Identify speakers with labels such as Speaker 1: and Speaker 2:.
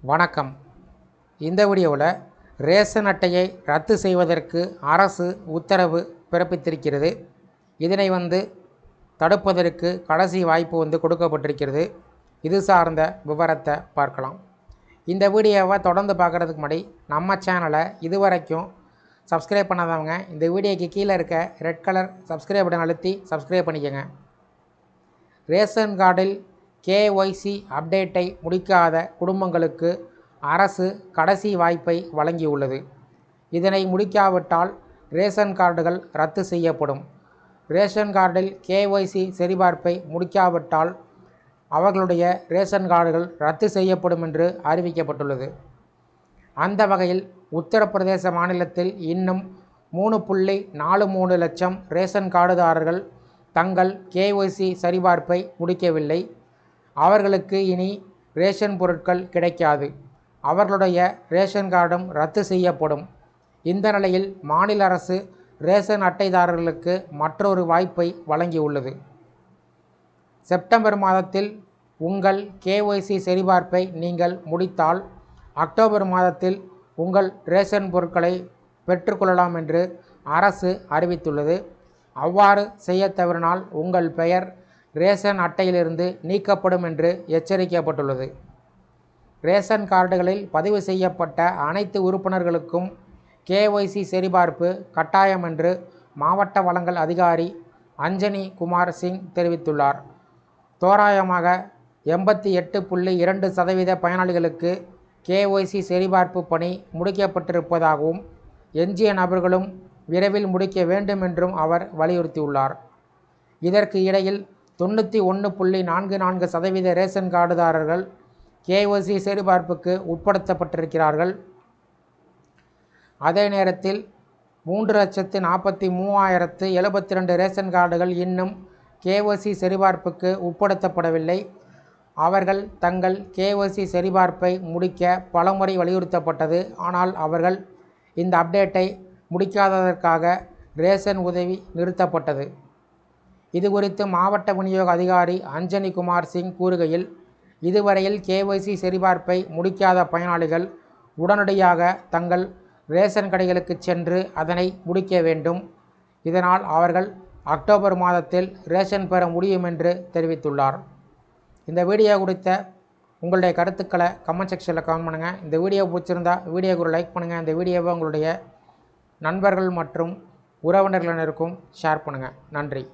Speaker 1: வணக்கம். இந்த வீடியோவில் ரேஷன் அட்டையை ரத்து செய்வதற்கு அரசு உத்தரவு பிறப்பித்திருக்கிறது. இதனை தடுப்பதற்கு கடைசி வாய்ப்பு கொடுக்கப்பட்டிருக்கிறது. இது சார்ந்த விவரத்தை பார்க்கலாம். இந்த வீடியோவை தொடர்ந்து பார்க்குறதுக்கு முன்னாடி நம்ம சேனலை இதுவரைக்கும் சப்ஸ்கிரைப் பண்ணாதவங்க இந்த வீடியோக்கு கீழே இருக்க ரெட் கலர் சப்ஸ்கிரைப் பட்டன் அழுத்தி சப்ஸ்கிரைப் பண்ணிக்கோங்க. ரேஷன் கார்டில் KYC அப்டேட்டை முடிக்காத குடும்பங்களுக்கு அரசு கடைசி வாய்ப்பை வழங்கியுள்ளது. இதனை முடிக்காவிட்டால் ரேஷன் கார்டுகள் ரத்து செய்யப்படும். ரேஷன் கார்டில் KYC சரிபார்ப்பை முடிக்காவிட்டால் அவர்களுடைய ரேஷன் கார்டுகள் ரத்து செய்யப்படும் என்று அறிவிக்கப்பட்டுள்ளது. அந்த வகையில் உத்தரப்பிரதேச மாநிலத்தில் இன்னும் 3.43 லட்சம் ரேஷன் கார்டுதாரர்கள் தங்கள் KYC சரிபார்ப்பை முடிக்கவில்லை. அவர்களுக்கு இனி ரேஷன் பொருட்கள் கிடைக்காது. அவர்களுடைய ரேஷன் கார்டும் ரத்து செய்யப்படும். இந்த நிலையில் மாநில அரசு ரேஷன் அட்டைதாரர்களுக்கு மற்றொரு வாய்ப்பை வழங்கியுள்ளது. செப்டம்பர் மாதத்தில் உங்கள் KYC சரிபார்ப்பை நீங்கள் முடித்தால் அக்டோபர் மாதத்தில் உங்கள் ரேஷன் பொருட்களை பெற்றுக்கொள்ளலாம் என்று அரசு அறிவித்துள்ளது. அவ்வாறு செய்ய தவறினால் உங்கள் பெயர் ரேஷன் அட்டையிலிருந்து நீக்கப்படும் என்று எச்சரிக்கப்பட்டுள்ளது. ரேஷன் கார்டுகளில் பதிவு செய்யப்பட்ட அனைத்து உறுப்பினர்களுக்கும் KYC சரிபார்ப்பு கட்டாயம் என்று மாவட்ட வழங்கல் அதிகாரி அஞ்சனி குமார் சிங் தெரிவித்துள்ளார். தோராயமாக 88.2% பயனாளிகளுக்கு KYC சரிபார்ப்பு பணி முடிக்கப்பட்டிருப்பதாகவும் எஞ்சிய நபர்களும் விரைவில் முடிக்க வேண்டும் என்றும் அவர் வலியுறுத்தியுள்ளார். இதற்கு இடையில் 91.44% ரேஷன் கார்டுதாரர்கள் KYC சரிபார்ப்புக்கு உட்படுத்தப்பட்டிருக்கிறார்கள். அதே நேரத்தில் 3,43,072 ரேஷன் கார்டுகள் இன்னும் KYC சரிபார்ப்புக்கு உட்படுத்தப்படவில்லை. அவர்கள் தங்கள் KYC சரிபார்ப்பை முடிக்க பலமுறை வலியுறுத்தப்பட்டது. ஆனால் அவர்கள் இந்த அப்டேட்டை முடிக்காததற்காக ரேஷன் உதவி நிறுத்தப்பட்டது. இது குறித்து மாவட்ட விநியோக அதிகாரி அஞ்சனி குமார் சிங் கூறுகையில், இதுவரையில் KYC சரிபார்ப்பை முடிக்காத பயனாளிகள் உடனடியாக தங்கள் ரேஷன் கடைகளுக்கு சென்று அதனை முடிக்க வேண்டும். இதனால் அவர்கள் அக்டோபர் மாதத்தில் ரேஷன் பெற முடியும் என்று தெரிவித்துள்ளார். இந்த வீடியோ குறித்த உங்களுடைய கருத்துக்களை கமெண்ட் செக்ஷனில் கமெண்ட் பண்ணுங்கள். இந்த வீடியோ பிடிச்சிருந்தா வீடியோக்கு ஒரு லைக் பண்ணுங்கள். இந்த வீடியோவை உங்களுடைய நண்பர்கள் மற்றும் உறவினர்களினருக்கும் ஷேர் பண்ணுங்கள். நன்றி.